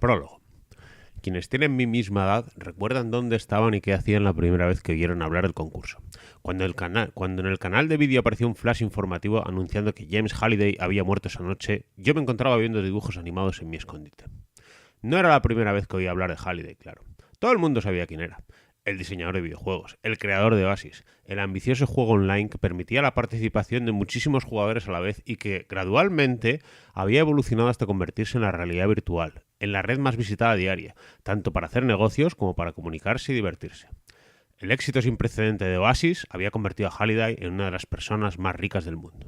Prólogo. Quienes tienen mi misma edad recuerdan dónde estaban y qué hacían la primera vez que oyeron hablar del concurso. Cuando en el canal de vídeo apareció un flash informativo anunciando que James Halliday había muerto esa noche, yo me encontraba viendo dibujos animados en mi escondite. No era la primera vez que oía hablar de Halliday, claro. Todo el mundo sabía quién era. El diseñador de videojuegos, el creador de Oasis, el ambicioso juego online que permitía la participación de muchísimos jugadores a la vez y que, gradualmente, había evolucionado hasta convertirse en la realidad virtual, en la red más visitada diaria, tanto para hacer negocios como para comunicarse y divertirse. El éxito sin precedente de Oasis había convertido a Halliday en una de las personas más ricas del mundo.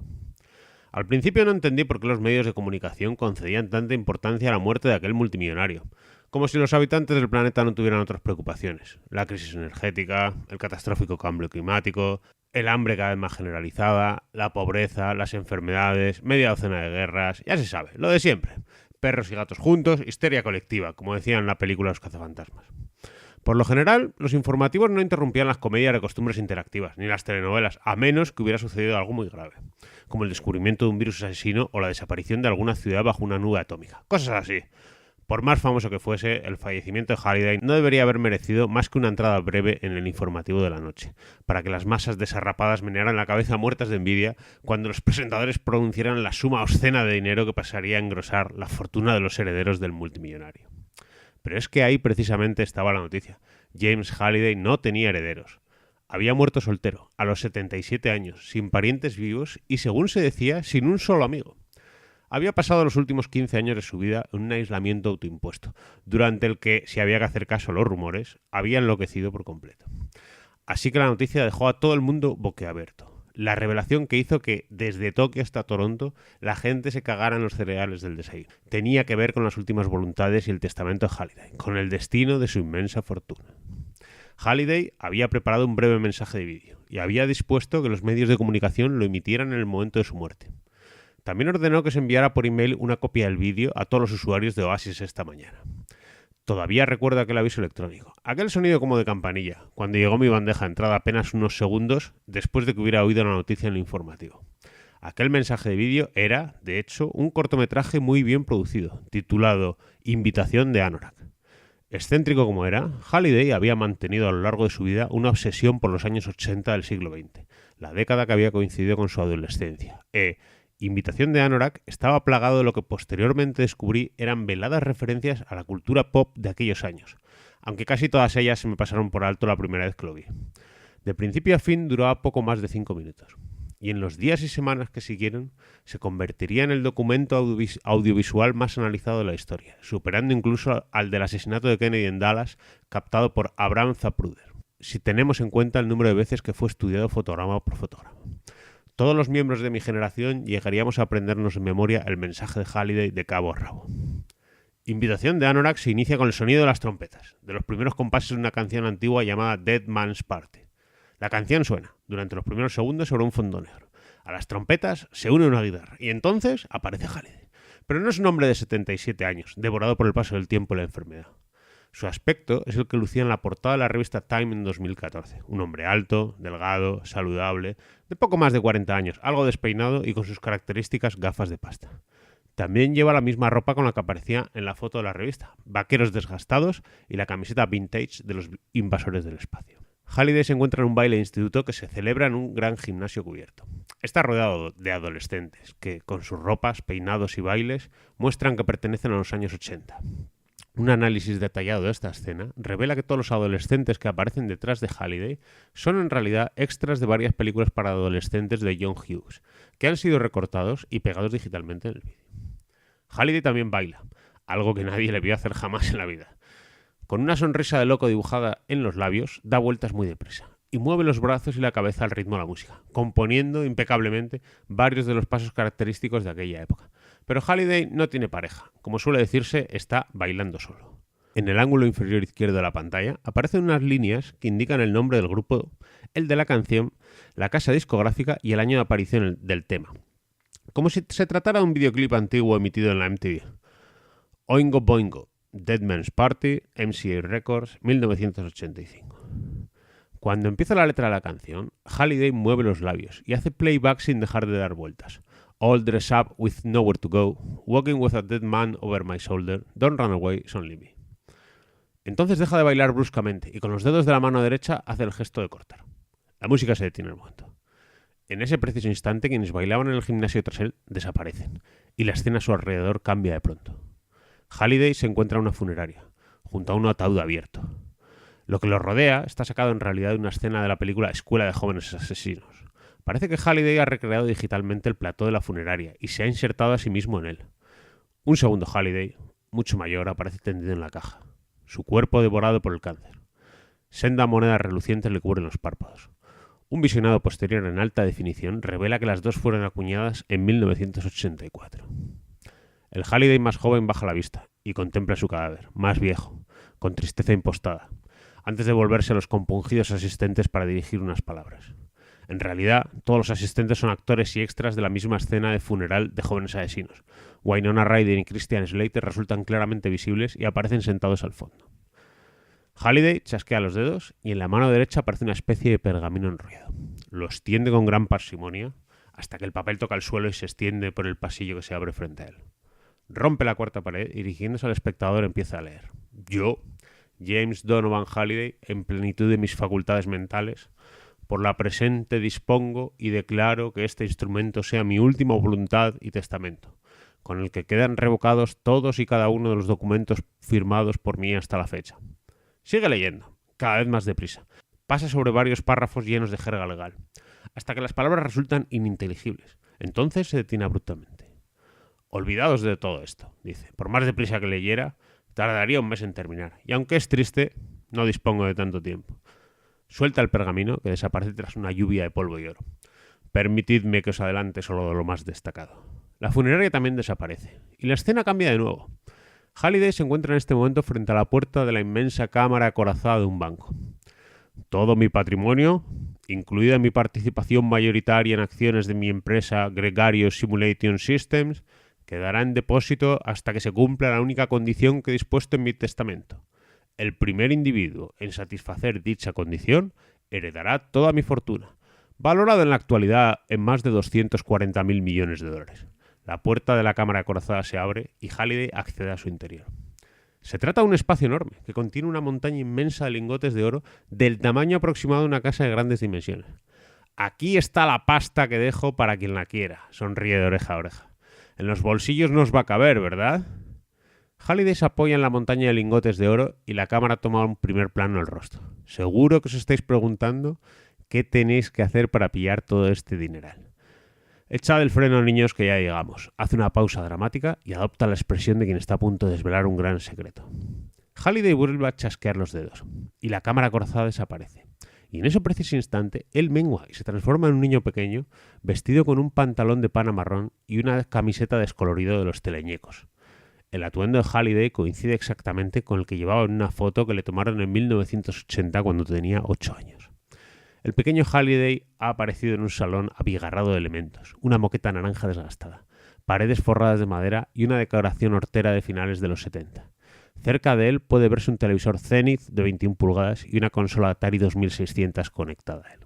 Al principio no entendí por qué los medios de comunicación concedían tanta importancia a la muerte de aquel multimillonario, como si los habitantes del planeta no tuvieran otras preocupaciones. La crisis energética, el catastrófico cambio climático, el hambre cada vez más generalizada, la pobreza, las enfermedades, media docena de guerras, ya se sabe, lo de siempre. Perros y gatos juntos, histeria colectiva, como decían en la película Los cazafantasmas. Por lo general, los informativos no interrumpían las comedias de costumbres interactivas, ni las telenovelas, a menos que hubiera sucedido algo muy grave, como el descubrimiento de un virus asesino o la desaparición de alguna ciudad bajo una nube atómica. Cosas así. Por más famoso que fuese, el fallecimiento de Halliday no debería haber merecido más que una entrada breve en el informativo de la noche, para que las masas desarrapadas menearan la cabeza muertas de envidia cuando los presentadores pronunciaran la suma obscena de dinero que pasaría a engrosar la fortuna de los herederos del multimillonario. Pero es que ahí precisamente estaba la noticia. James Halliday no tenía herederos. Había muerto soltero, a los 77 años, sin parientes vivos y, según se decía, sin un solo amigo. Había pasado los últimos 15 años de su vida en un aislamiento autoimpuesto, durante el que, si había que hacer caso a los rumores, había enloquecido por completo. Así que la noticia dejó a todo el mundo boquiabierto. La revelación que hizo que, desde Tokio hasta Toronto, la gente se cagara en los cereales del desayuno. Tenía que ver con las últimas voluntades y el testamento de Halliday, con el destino de su inmensa fortuna. Halliday había preparado un breve mensaje de vídeo y había dispuesto que los medios de comunicación lo emitieran en el momento de su muerte. También ordenó que se enviara por email una copia del vídeo a todos los usuarios de Oasis esta mañana. Todavía recuerdo aquel aviso electrónico, aquel sonido como de campanilla, cuando llegó mi bandeja de entrada apenas unos segundos después de que hubiera oído la noticia en el informativo. Aquel mensaje de vídeo era, de hecho, un cortometraje muy bien producido, titulado Invitación de Anorak. Excéntrico como era, Halliday había mantenido a lo largo de su vida una obsesión por los años 80 del siglo XX, la década que había coincidido con su adolescencia, Invitación de Anorak estaba plagado de lo que posteriormente descubrí eran veladas referencias a la cultura pop de aquellos años, aunque casi todas ellas se me pasaron por alto la primera vez que lo vi. De principio a fin duraba poco más de 5 minutos, y en los días y semanas que siguieron se convertiría en el documento audiovisual más analizado de la historia, superando incluso al del asesinato de Kennedy en Dallas, captado por Abraham Zapruder, si tenemos en cuenta el número de veces que fue estudiado fotograma por fotograma. Todos los miembros de mi generación llegaríamos a aprendernos en memoria el mensaje de Halliday de cabo a rabo. Invitación de Anorak se inicia con el sonido de las trompetas, de los primeros compases de una canción antigua llamada Dead Man's Party. La canción suena, durante los primeros segundos, sobre un fondo negro. A las trompetas se une una guitarra, y entonces aparece Halliday. Pero no es un hombre de 77 años, devorado por el paso del tiempo y la enfermedad. Su aspecto es el que lucía en la portada de la revista Time en 2014. Un hombre alto, delgado, saludable, de poco más de 40 años, algo despeinado y con sus características gafas de pasta. También lleva la misma ropa con la que aparecía en la foto de la revista, vaqueros desgastados y la camiseta vintage de los invasores del espacio. Halliday se encuentra en un baile de instituto que se celebra en un gran gimnasio cubierto. Está rodeado de adolescentes que, con sus ropas, peinados y bailes, muestran que pertenecen a los años 80. Un análisis detallado de esta escena revela que todos los adolescentes que aparecen detrás de Halliday son en realidad extras de varias películas para adolescentes de John Hughes, que han sido recortados y pegados digitalmente en el vídeo. Halliday también baila, algo que nadie le vio hacer jamás en la vida. Con una sonrisa de loco dibujada en los labios, da vueltas muy deprisa y mueve los brazos y la cabeza al ritmo de la música, componiendo impecablemente varios de los pasos característicos de aquella época. Pero Halliday no tiene pareja. Como suele decirse, está bailando solo. En el ángulo inferior izquierdo de la pantalla aparecen unas líneas que indican el nombre del grupo, el de la canción, la casa discográfica y el año de aparición del tema. Como si se tratara de un videoclip antiguo emitido en la MTV. Oingo Boingo, Dead Man's Party, MCA Records, 1985. Cuando empieza la letra de la canción, Halliday mueve los labios y hace playback sin dejar de dar vueltas. All dressed up with nowhere to go, walking with a dead man over my shoulder, don't run away, it's only me. Entonces deja de bailar bruscamente y con los dedos de la mano derecha hace el gesto de cortar. La música se detiene al momento. En ese preciso instante, quienes bailaban en el gimnasio tras él desaparecen y la escena a su alrededor cambia de pronto. Halliday se encuentra en una funeraria, junto a un ataúd abierto. Lo que lo rodea está sacado en realidad de una escena de la película Escuela de Jóvenes Asesinos. Parece que Halliday ha recreado digitalmente el plató de la funeraria y se ha insertado a sí mismo en él. Un segundo Halliday, mucho mayor, aparece tendido en la caja, su cuerpo devorado por el cáncer. Senda monedas relucientes le cubren los párpados. Un visionado posterior en alta definición revela que las dos fueron acuñadas en 1984. El Halliday más joven baja la vista y contempla su cadáver, más viejo, con tristeza impostada, antes de volverse a los compungidos asistentes para dirigir unas palabras. En realidad, todos los asistentes son actores y extras de la misma escena de funeral de jóvenes asesinos. Winona Ryder y Christian Slater resultan claramente visibles y aparecen sentados al fondo. Halliday chasquea los dedos y en la mano derecha aparece una especie de pergamino enrollado. Lo extiende con gran parsimonia hasta que el papel toca el suelo y se extiende por el pasillo que se abre frente a él. Rompe la cuarta pared y dirigiéndose al espectador empieza a leer. Yo, James Donovan Halliday, en plenitud de mis facultades mentales, por la presente dispongo y declaro que este instrumento sea mi última voluntad y testamento, con el que quedan revocados todos y cada uno de los documentos firmados por mí hasta la fecha. Sigue leyendo, cada vez más deprisa. Pasa sobre varios párrafos llenos de jerga legal, hasta que las palabras resultan ininteligibles. Entonces se detiene abruptamente. Olvidados de todo esto, dice. Por más deprisa que leyera, tardaría un mes en terminar. Y aunque es triste, no dispongo de tanto tiempo. Suelta el pergamino, que desaparece tras una lluvia de polvo y oro. Permitidme que os adelante solo lo más destacado. La funeraria también desaparece, y la escena cambia de nuevo. Halliday se encuentra en este momento frente a la puerta de la inmensa cámara acorazada de un banco. Todo mi patrimonio, incluida mi participación mayoritaria en acciones de mi empresa Gregario Simulation Systems, quedará en depósito hasta que se cumpla la única condición que he dispuesto en mi testamento. El primer individuo en satisfacer dicha condición heredará toda mi fortuna, valorado en la actualidad en más de 240.000 millones de dólares. La puerta de la cámara acorazada se abre y Halliday accede a su interior. Se trata de un espacio enorme que contiene una montaña inmensa de lingotes de oro del tamaño aproximado de una casa de grandes dimensiones. Aquí está la pasta que dejo para quien la quiera, sonríe de oreja a oreja. En los bolsillos no os va a caber, ¿verdad? Halliday se apoya en la montaña de lingotes de oro y la cámara toma un primer plano del rostro. Seguro que os estáis preguntando qué tenéis que hacer para pillar todo este dineral. Echad el freno, niños, que ya llegamos. Hace una pausa dramática y adopta la expresión de quien está a punto de desvelar un gran secreto. Halliday vuelve a chasquear los dedos y la cámara acorazada desaparece. Y en ese preciso instante, él mengua y se transforma en un niño pequeño vestido con un pantalón de pana marrón y una camiseta descolorido de los teleñecos. El atuendo de Halliday coincide exactamente con el que llevaba en una foto que le tomaron en 1980 cuando tenía 8 años. El pequeño Halliday ha aparecido en un salón abigarrado de elementos, una moqueta naranja desgastada, paredes forradas de madera y una decoración hortera de finales de los 70. Cerca de él puede verse un televisor Zenith de 21 pulgadas y una consola Atari 2600 conectada a él.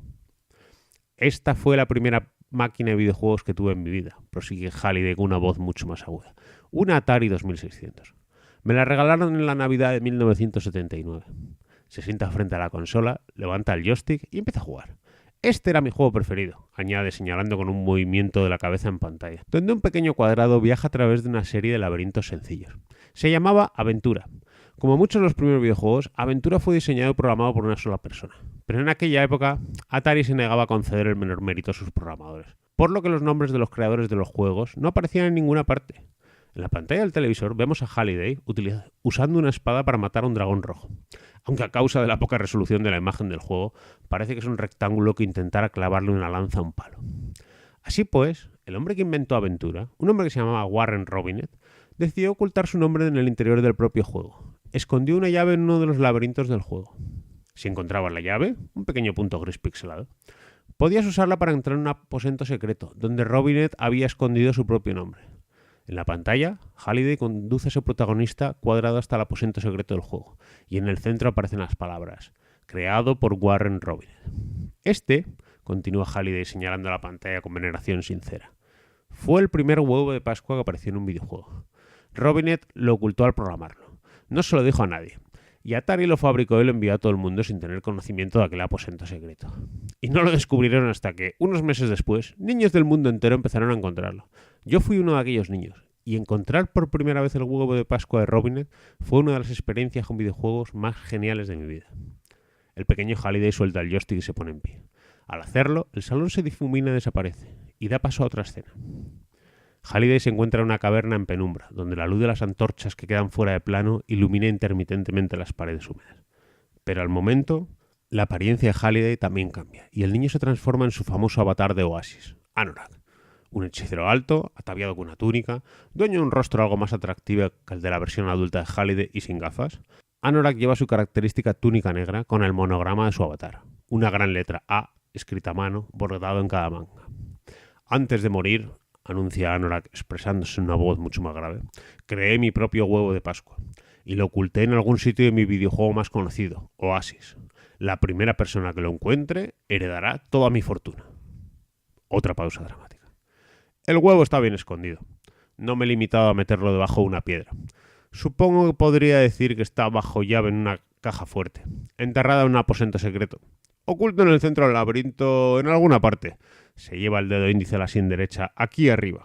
Esta fue la primera máquina de videojuegos que tuve en mi vida, prosigue Halliday con una voz mucho más aguda. Una Atari 2600. Me la regalaron en la Navidad de 1979. Se sienta frente a la consola, levanta el joystick y empieza a jugar. Este era mi juego preferido, añade señalando con un movimiento de la cabeza en pantalla, donde un pequeño cuadrado viaja a través de una serie de laberintos sencillos. Se llamaba Aventura. Como muchos de los primeros videojuegos, Aventura fue diseñado y programado por una sola persona. Pero en aquella época, Atari se negaba a conceder el menor mérito a sus programadores, por lo que los nombres de los creadores de los juegos no aparecían en ninguna parte. En la pantalla del televisor vemos a Halliday usando una espada para matar a un dragón rojo, aunque a causa de la poca resolución de la imagen del juego, parece que es un rectángulo que intentara clavarle una lanza a un palo. Así pues, el hombre que inventó Aventura, un hombre que se llamaba Warren Robinet, decidió ocultar su nombre en el interior del propio juego. Escondió una llave en uno de los laberintos del juego. Si encontrabas la llave, un pequeño punto gris pixelado, podías usarla para entrar en un aposento secreto, donde Robinet había escondido su propio nombre. En la pantalla, Halliday conduce a su protagonista cuadrado hasta el aposento secreto del juego, y en el centro aparecen las palabras, creado por Warren Robinet. Continúa Halliday señalando la pantalla con veneración sincera, Fue el primer huevo de Pascua que apareció en un videojuego. Robinet lo ocultó al programarlo. No se lo dijo a nadie. Y Atari lo fabricó y lo envió a todo el mundo sin tener conocimiento de aquel aposento secreto. Y no lo descubrieron hasta que, unos meses después, niños del mundo entero empezaron a encontrarlo. Yo fui uno de aquellos niños. Y encontrar por primera vez el huevo de Pascua de Robinet fue una de las experiencias con videojuegos más geniales de mi vida. El pequeño Halliday suelta el joystick y se pone en pie. Al hacerlo, el salón se difumina y desaparece, y da paso a otra escena. Halliday se encuentra en una caverna en penumbra, donde la luz de las antorchas que quedan fuera de plano ilumina intermitentemente las paredes húmedas. Pero al momento, la apariencia de Halliday también cambia, y el niño se transforma en su famoso avatar de Oasis, Anorak. Un hechicero alto, ataviado con una túnica, dueño de un rostro algo más atractivo que el de la versión adulta de Halliday y sin gafas. Anorak lleva su característica túnica negra con el monograma de su avatar, una gran letra A escrita a mano, bordado en cada manga. Antes de morir, anuncia Anorak expresándose en una voz mucho más grave, creé mi propio huevo de Pascua y lo oculté en algún sitio de mi videojuego más conocido, Oasis. La primera persona que lo encuentre heredará toda mi fortuna. Otra pausa dramática. El huevo está bien escondido. No me he limitado a meterlo debajo de una piedra. Supongo que podría decir que está bajo llave en una caja fuerte, enterrada en un aposento secreto, oculto en el centro del laberinto en alguna parte. Se lleva el dedo índice a la sien derecha, aquí arriba.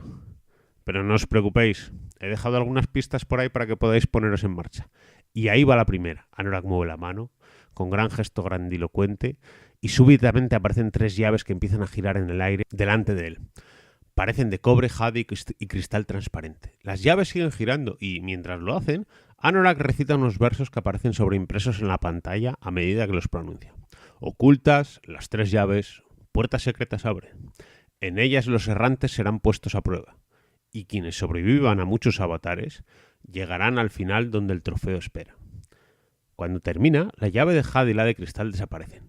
Pero no os preocupéis, he dejado algunas pistas por ahí para que podáis poneros en marcha. Y ahí va la primera. Anorak mueve la mano, con gran gesto grandilocuente, y súbitamente aparecen 3 llaves que empiezan a girar en el aire delante de él. Parecen de cobre, jade y cristal transparente. Las llaves siguen girando y, mientras lo hacen, Anorak recita unos versos que aparecen sobreimpresos en la pantalla a medida que los pronuncia. Ocultas, las 3 llaves, puertas secretas abren. En ellas los errantes serán puestos a prueba. Y quienes sobrevivan a muchos avatares llegarán al final donde el trofeo espera. Cuando termina, la llave de jade y la de cristal desaparecen.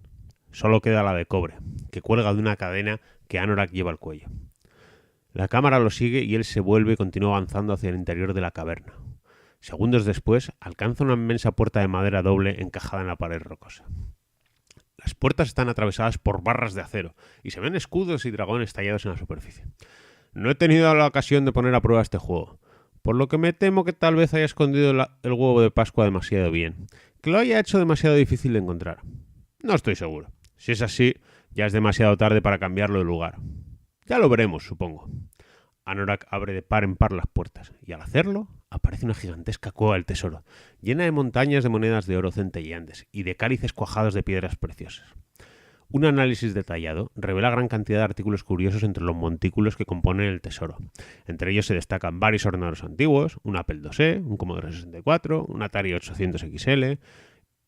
Solo queda la de cobre, que cuelga de una cadena que Anorak lleva al cuello. La cámara lo sigue y él se vuelve y continúa avanzando hacia el interior de la caverna. Segundos después, alcanza una inmensa puerta de madera doble encajada en la pared rocosa. Las puertas están atravesadas por barras de acero y se ven escudos y dragones tallados en la superficie. No he tenido la ocasión de poner a prueba este juego, por lo que me temo que tal vez haya escondido el huevo de Pascua demasiado bien, que lo haya hecho demasiado difícil de encontrar. No estoy seguro. Si es así, ya es demasiado tarde para cambiarlo de lugar. Ya lo veremos, supongo. Anorak abre de par en par las puertas, y al hacerlo, aparece una gigantesca cueva del tesoro, llena de montañas de monedas de oro centelleantes y de cálices cuajados de piedras preciosas. Un análisis detallado revela gran cantidad de artículos curiosos entre los montículos que componen el tesoro. Entre ellos se destacan varios ordenadores antiguos, un Apple IIe, un Commodore 64, un Atari 800 XL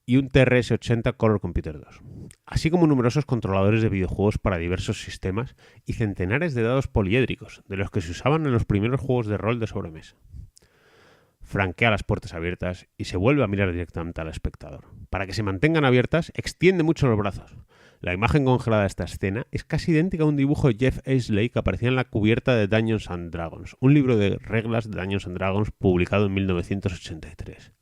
y un TRS-80 Color Computer 2, así como numerosos controladores de videojuegos para diversos sistemas y centenares de dados poliédricos, de los que se usaban en los primeros juegos de rol de sobremesa. Franquea las puertas abiertas y se vuelve a mirar directamente al espectador. Para que se mantengan abiertas, extiende mucho los brazos. La imagen congelada de esta escena es casi idéntica a un dibujo de Jeff Aisley que aparecía en la cubierta de Dungeons & Dragons, un libro de reglas de Dungeons & Dragons publicado en 1983.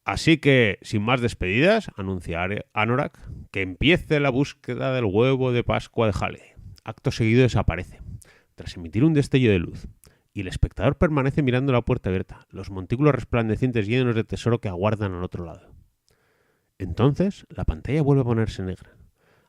Así que, sin más despedidas, anuncia Anorak que empiece la búsqueda del huevo de Pascua de Halliday. Acto seguido desaparece, tras emitir un destello de luz, y el espectador permanece mirando la puerta abierta, los montículos resplandecientes llenos de tesoro que aguardan al otro lado. Entonces, la pantalla vuelve a ponerse negra.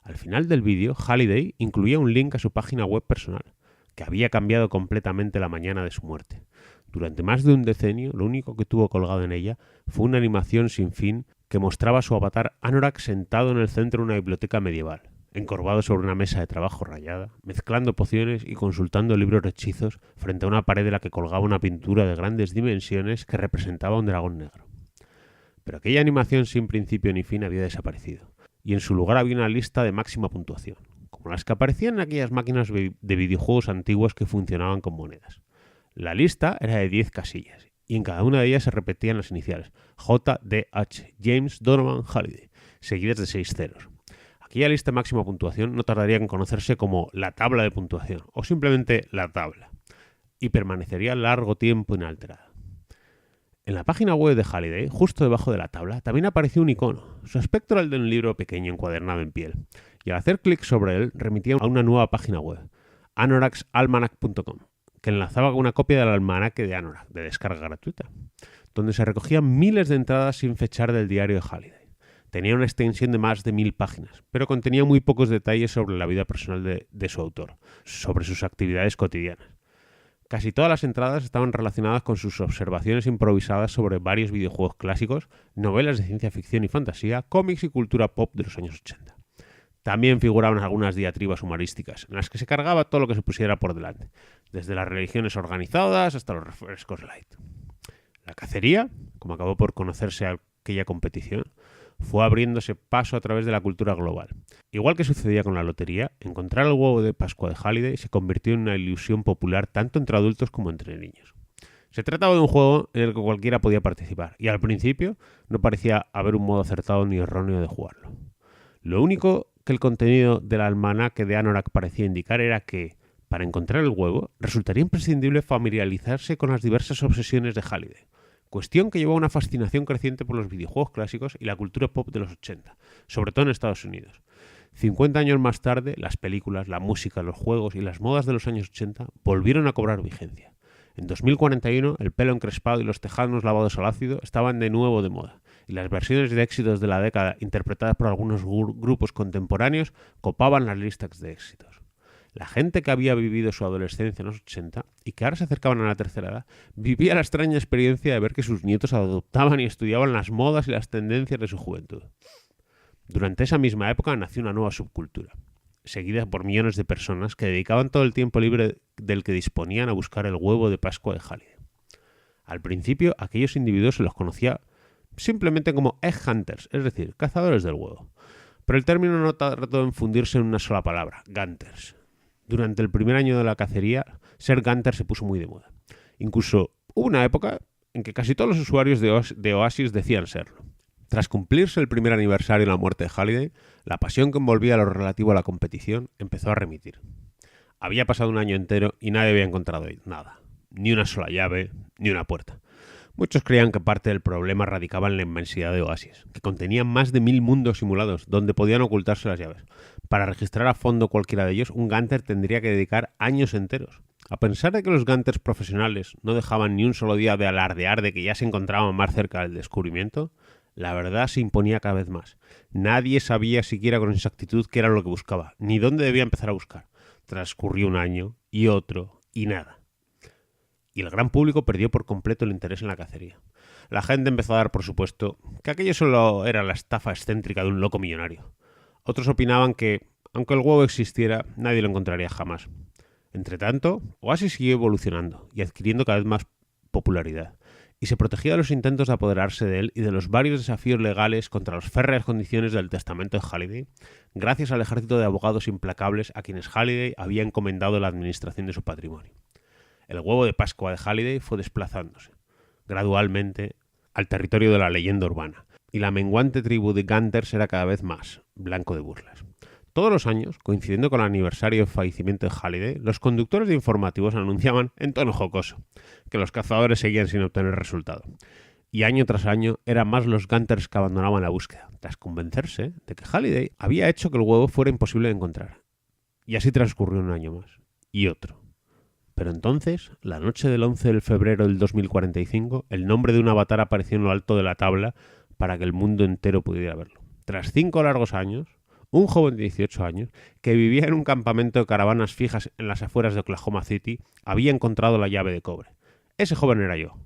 Al final del vídeo, Halliday incluía un link a su página web personal, que había cambiado completamente la mañana de su muerte. Durante más de un decenio, lo único que tuvo colgado en ella fue una animación sin fin que mostraba a su avatar Anorak sentado en el centro de una biblioteca medieval, encorvado sobre una mesa de trabajo rayada, mezclando pociones y consultando libros de hechizos frente a una pared de la que colgaba una pintura de grandes dimensiones que representaba un dragón negro. Pero aquella animación sin principio ni fin había desaparecido, y en su lugar había una lista de máxima puntuación, como las que aparecían en aquellas máquinas de videojuegos antiguas que funcionaban con monedas. La lista era de 10 casillas, y en cada una de ellas se repetían las iniciales JDH, James Donovan Halliday, seguidas de 6 ceros. Aquella lista de máxima puntuación no tardaría en conocerse como la tabla de puntuación, o simplemente la tabla, y permanecería largo tiempo inalterada. En la página web de Halliday, justo debajo de la tabla, también apareció un icono. Su aspecto era el de un libro pequeño encuadernado en piel, y al hacer clic sobre él remitía a una nueva página web. anoraksalmanac.com, que enlazaba con una copia del almanaque de Anorak, de descarga gratuita, donde se recogían miles de entradas sin fechar del diario de Halliday. Tenía una extensión de más de 1000 páginas, pero contenía muy pocos detalles sobre la vida personal de su autor, sobre sus actividades cotidianas. Casi todas las entradas estaban relacionadas con sus observaciones improvisadas sobre varios videojuegos clásicos, novelas de ciencia ficción y fantasía, cómics y cultura pop de los años 80. También figuraban algunas diatribas humorísticas, en las que se cargaba todo lo que se pusiera por delante, desde las religiones organizadas hasta los refrescos light. La cacería, como acabó por conocerse aquella competición, fue abriéndose paso a través de la cultura global. Igual que sucedía con la lotería, encontrar el huevo de Pascua de Halliday se convirtió en una ilusión popular tanto entre adultos como entre niños. Se trataba de un juego en el que cualquiera podía participar, y al principio no parecía haber un modo acertado ni erróneo de jugarlo. Lo único que el contenido del almanaque de Anorak parecía indicar era que, para encontrar el huevo, resultaría imprescindible familiarizarse con las diversas obsesiones de Halliday, cuestión que llevó a una fascinación creciente por los videojuegos clásicos y la cultura pop de los 80, sobre todo en Estados Unidos. 50 años más tarde, las películas, la música, los juegos y las modas de los años 80 volvieron a cobrar vigencia. En 2041, el pelo encrespado y los tejanos lavados al ácido estaban de nuevo de moda, y las versiones de éxitos de la década interpretadas por algunos grupos contemporáneos copaban las listas de éxitos. La gente que había vivido su adolescencia en los 80 y que ahora se acercaban a la tercera edad, vivía la extraña experiencia de ver que sus nietos adoptaban y estudiaban las modas y las tendencias de su juventud. Durante esa misma época nació una nueva subcultura, seguida por millones de personas que dedicaban todo el tiempo libre del que disponían a buscar el huevo de Pascua de Halliday. Al principio, aquellos individuos se los conocía simplemente como egg hunters, es decir, cazadores del huevo. Pero el término no tardó en fundirse en una sola palabra, gunters. Durante el primer año de la cacería, ser gunter se puso muy de moda. Incluso hubo una época en que casi todos los usuarios de Oasis decían serlo. Tras cumplirse el primer aniversario de la muerte de Halliday, la pasión que envolvía lo relativo a la competición empezó a remitir. Había pasado un año entero y nadie había encontrado nada. Ni una sola llave, ni una puerta. Muchos creían que parte del problema radicaba en la inmensidad de Oasis, que contenían más de 1000 mundos simulados donde podían ocultarse las llaves. Para registrar a fondo cualquiera de ellos, un gunter tendría que dedicar años enteros. A pesar de que los gunters profesionales no dejaban ni un solo día de alardear de que ya se encontraban más cerca del descubrimiento, la verdad se imponía cada vez más. Nadie sabía siquiera con exactitud qué era lo que buscaba, ni dónde debía empezar a buscar. Transcurrió un año, y otro, y nada. Y el gran público perdió por completo el interés en la cacería. La gente empezó a dar por supuesto que aquello solo era la estafa excéntrica de un loco millonario. Otros opinaban que, aunque el huevo existiera, nadie lo encontraría jamás. Entretanto, Oasis siguió evolucionando y adquiriendo cada vez más popularidad, y se protegía de los intentos de apoderarse de él y de los varios desafíos legales contra las férreas condiciones del testamento de Halliday, gracias al ejército de abogados implacables a quienes Halliday había encomendado la administración de su patrimonio. El huevo de Pascua de Halliday fue desplazándose, gradualmente, al territorio de la leyenda urbana, y la menguante tribu de gunters era cada vez más blanco de burlas. Todos los años, coincidiendo con el aniversario del fallecimiento de Halliday, los conductores de informativos anunciaban, en tono jocoso, que los cazadores seguían sin obtener resultado. Y año tras año eran más los gunters que abandonaban la búsqueda, tras convencerse de que Halliday había hecho que el huevo fuera imposible de encontrar. Y así transcurrió un año más. Y otro. Pero entonces, la noche del 11 de febrero del 2045, el nombre de un avatar apareció en lo alto de la tabla para que el mundo entero pudiera verlo. Tras 5 largos años, un joven de 18 años, que vivía en un campamento de caravanas fijas en las afueras de Oklahoma City, había encontrado la llave de cobre. Ese joven era yo.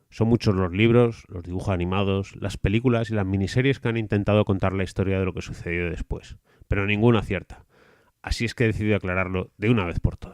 Son muchos los libros, los dibujos animados, las películas y las miniseries que han intentado contar la historia de lo que sucedió después, pero ninguno acierta. Así es que he decidido aclararlo de una vez por todas.